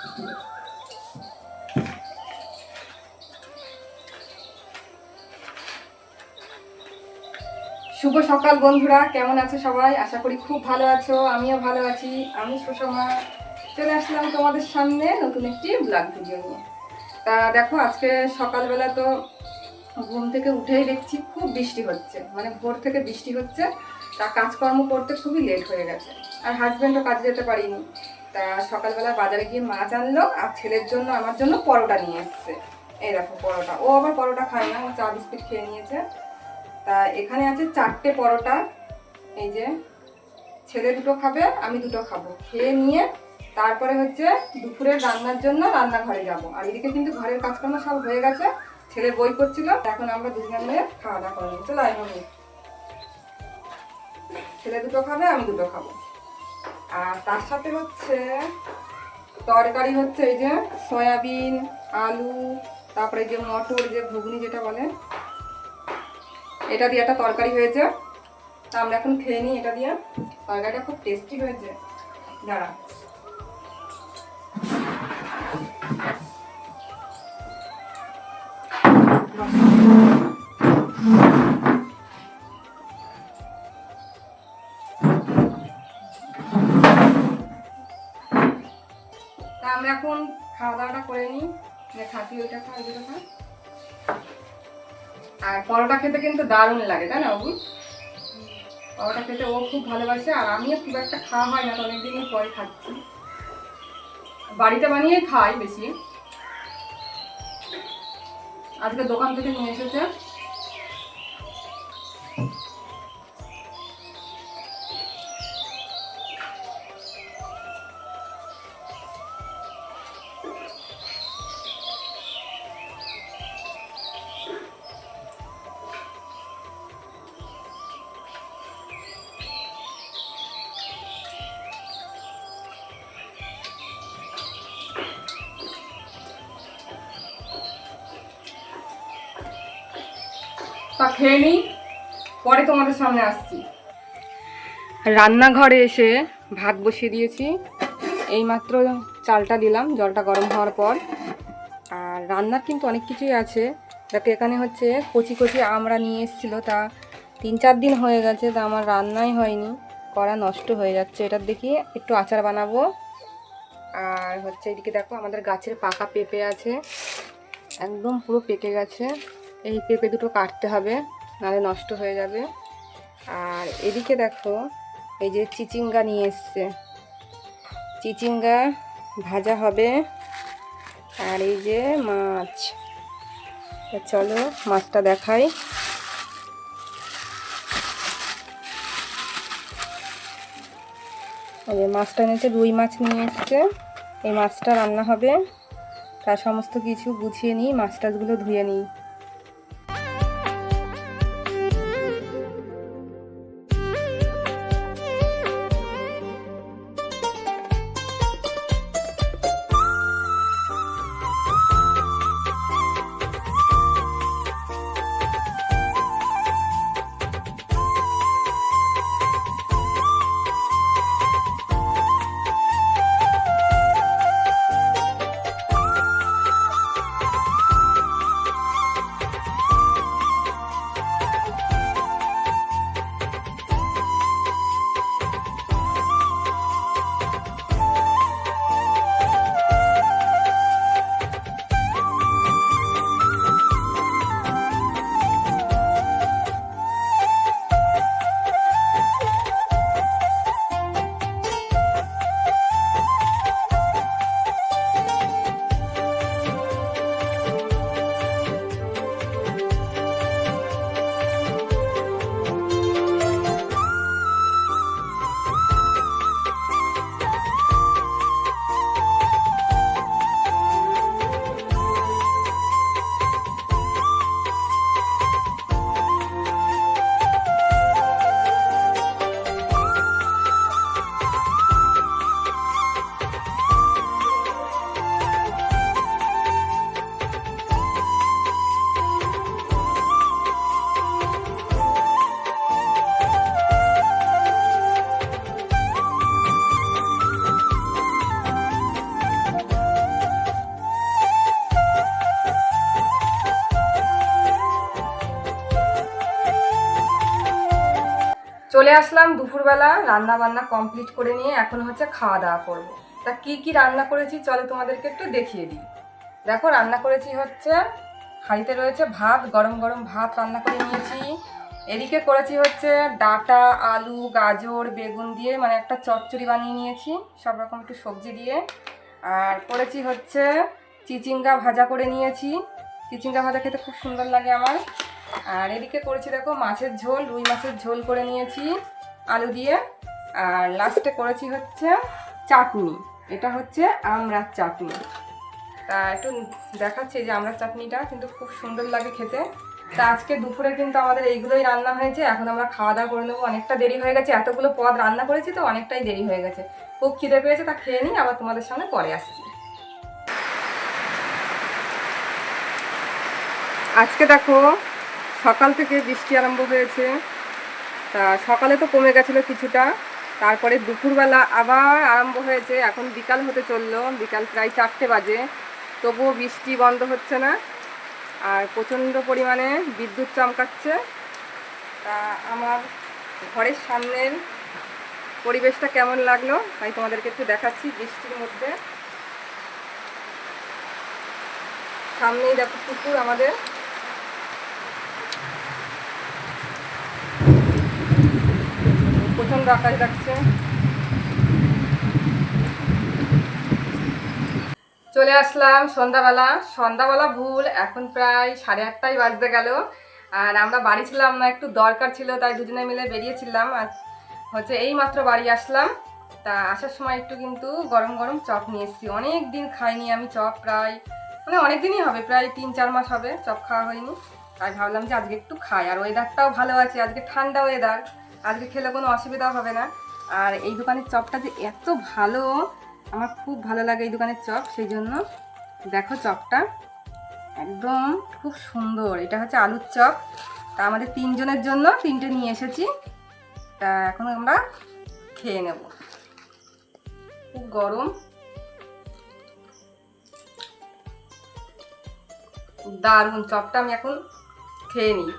শুভ সকাল বন্ধুরা, কেমন আছো সবাই? আশা করি খুব ভালো আছো, আমিও ভালো আছি। আমি সুষমা চলে আসলাম তোমাদের সামনে নতুন একটি ব্লগ ভিডিও নিয়ে। তা দেখো, আজকে সকালবেলা তো ঘুম থেকে উঠেই দেখছি খুব বৃষ্টি হচ্ছে, মানে ভোর থেকে বৃষ্টি হচ্ছে। তা কাজকর্ম করতে খুবই লেট হয়ে গেছে, আর হাজব্যান্ডও কাজে যেতে পারিনি। তা সকালবেলা বাজারে গিয়ে মাছ আনলো, আর ছেলের জন্য আমার জন্য পরোটা নিয়ে এসছে। এই দেখো পরোটা, ও আবার পরোটা খায় না, ও চা বিস্কিট খেয়ে নিয়েছে। তা এখানে আছে 4টে পরোটা। এই যে ছেলে দুটো খাবে, আমি দুটো খাবো। খেয়ে নিয়ে তারপরে হচ্ছে দুপুরের রান্নার জন্য রান্নাঘরে যাব। আর এদিকে কিন্তু ঘরের কাজকর্ম সব হয়ে গেছে, ছেলে বই পড়ছিল। এখন আমরা দুজনে মিলে খাওয়া দাওয়া করে নিই। চলো এখন ছেলে দুটো খাবে, আমি দুটো খাবো। আর তার সাথে হচ্ছে তরকারি হচ্ছে এই যে সয়াবিন, আলু, তারপরে যে মটর, যে ঘুগনি যেটা বলে, এটা দিয়ে একটা তরকারি হয়েছে। তা আমরা এখন খেয়ে নিই এটা দিয়ে। তরকারিটা খুব টেস্টি হয়েছে। দাঁড়া, তা আমরা এখন খাওয়া দাওয়াটা করে নিই। খাতি ওইটা খা, ওইটা খা। আর পরোটা খেতে কিন্তু দারুণ লাগে, তাই না বাবু? পরোটা খেতে ও খুব ভালোবাসে, আর আমিও খুব একটা খাওয়া হয় না, অনেকদিন পরে খাচ্ছি। বাড়িতে বানিয়ে খাই বেশি। আজকে দোকান থেকে নিয়ে এসেছে। তা খেয়ে নিই, পরে তোমাদের সামনে আসছি। রান্নাঘরে এসে ভাত বসিয়ে দিয়েছি। এইমাত্র চালটা দিলাম, জলটা গরম হওয়ার পর। আর রান্নার কিন্তু অনেক কিছুই আছে। দেখো এখানে হচ্ছে কচি কচি আমরা নিয়ে এসেছিলো, তা 3-4 দিন হয়ে গেছে, তা আমার রান্নাই হয়নি, করা নষ্ট হয়ে যাচ্ছে। এটার দেখি একটু আচার বানাবো। আর হচ্ছে এদিকে দেখো আমাদের গাছের পাকা পেঁপে আছে, একদম পুরো পেকে গেছে। এই পেঁপে দুটো কাটতে হবে, নাহলে নষ্ট হয়ে যাবে। আর এদিকে দেখো এই যে চিচিঙ্গা নিয়ে এসছে, চিচিঙ্গা ভাজা হবে। আর এই যে মাছ, চলো মাছটা দেখাই। এই যে মাছটা এনেছে, রুই মাছ নিয়ে এসছে। এই মাছটা রান্না হবে। তার সমস্ত কিছু গুছিয়ে নিই, মাছ টাছগুলো ধুয়ে নিই। চলে আসলাম দুপুরবেলা, রান্না বান্না কমপ্লিট করে নিয়ে এখন হচ্ছে খাওয়া দাওয়া করবো। তা কি কি রান্না করেছি চলো তোমাদেরকে একটু দেখিয়ে দিই। দেখো রান্না করেছি হচ্ছে, হাঁড়িতে রয়েছে ভাত, গরম গরম ভাত রান্না করে নিয়েছি। এদিকে করেছি হচ্ছে ডাঁটা, আলু, গাজর, বেগুন দিয়ে মানে একটা চচ্চড়ি বানিয়ে নিয়েছি, সব রকম একটু সবজি দিয়ে। আর করেছি হচ্ছে চিচিঙ্গা ভাজা করে নিয়েছি, চিচিঙ্গা ভাজা খেতে খুব সুন্দর লাগে আমার। আর এদিকে করেছি দেখো মাছের ঝোল, রুই মাছের ঝোল করে নিয়েছি আলু দিয়ে। আর লাস্টে করেছি হচ্ছে চাটনি, এটা হচ্ছে আমড়ার চাটনি। তা একটু দেখাচ্ছি যে আমড়ার চাটনিটা কিন্তু খুব সুন্দর লাগে খেতে। তা আজকে দুপুরে কিন্তু আমাদের এইগুলোই রান্না হয়েছে। এখন আমরা খাওয়া দাওয়া করে নেবো, অনেকটা দেরি হয়ে গেছে, এতগুলো পদ রান্না করেছি তো অনেকটাই দেরি হয়ে গেছে। খুব খিদে পেয়েছে, তা খেয়ে নিই, আবার তোমাদের সামনে পরে আসছি। আজকে দেখো সকাল থেকে বৃষ্টি আরম্ভ হয়েছে। তা সকালে তো কমে গেছিলো কিছুটা, তারপরে দুপুরবেলা আবার আরম্ভ হয়েছে। এখন বিকাল হতে চললো, বিকাল প্রায় 4টে বাজে, তবুও বৃষ্টি বন্ধ হচ্ছে না। আর প্রচণ্ড পরিমাণে বিদ্যুৎ চমকাচ্ছে। তা আমার ঘরের সামনের পরিবেশটা কেমন লাগলো তাই তোমাদেরকে একটু দেখাচ্ছি। বৃষ্টির মধ্যে সামনেই দেখো পুকুর আমাদের, প্রচণ্ড আকাশ ডাকছে। চলে আসলাম সন্ধ্যাবেলা, সন্ধ্যাবেলা ভুল, এখন প্রায় 8:30 বাজতে গেল। আর আমরা বাড়ি ছিলাম না, একটু দরকার ছিল তাই দুজনে মিলে বেরিয়েছিলাম। আর হচ্ছে এই মাত্র বাড়ি আসলাম। তা আসার সময় একটু কিন্তু গরম গরম চপ নিয়ে এসেছি। অনেক দিন খাইনি আমি চপ, প্রায় মানে অনেক দিনই হবে, প্রায় 3-4 মাস হবে চপ খাওয়া হয়নি। তাই ভাবলাম যে আজকে একটু খাই। আর ওয়েদারটাও ভালো আছে, আজকে ঠান্ডা ওয়েদার, আজকে খেলে কোনো অসুবিধা হবে না। আর এই দোকানের চপটা যে এত ভালো, আমার খুব ভালো লাগে এই দোকানের চপ, সেই জন্য দেখো চপটা একদম খুব সুন্দর। এটা হচ্ছে আলুর চপ। তা আমাদের 3 জনের জন্য 3টে নিয়ে এসেছি। তা এখন আমরা খেয়ে নেব। খুব গরম, দারুণ চপটা, আমি এখন খেয়ে নিই।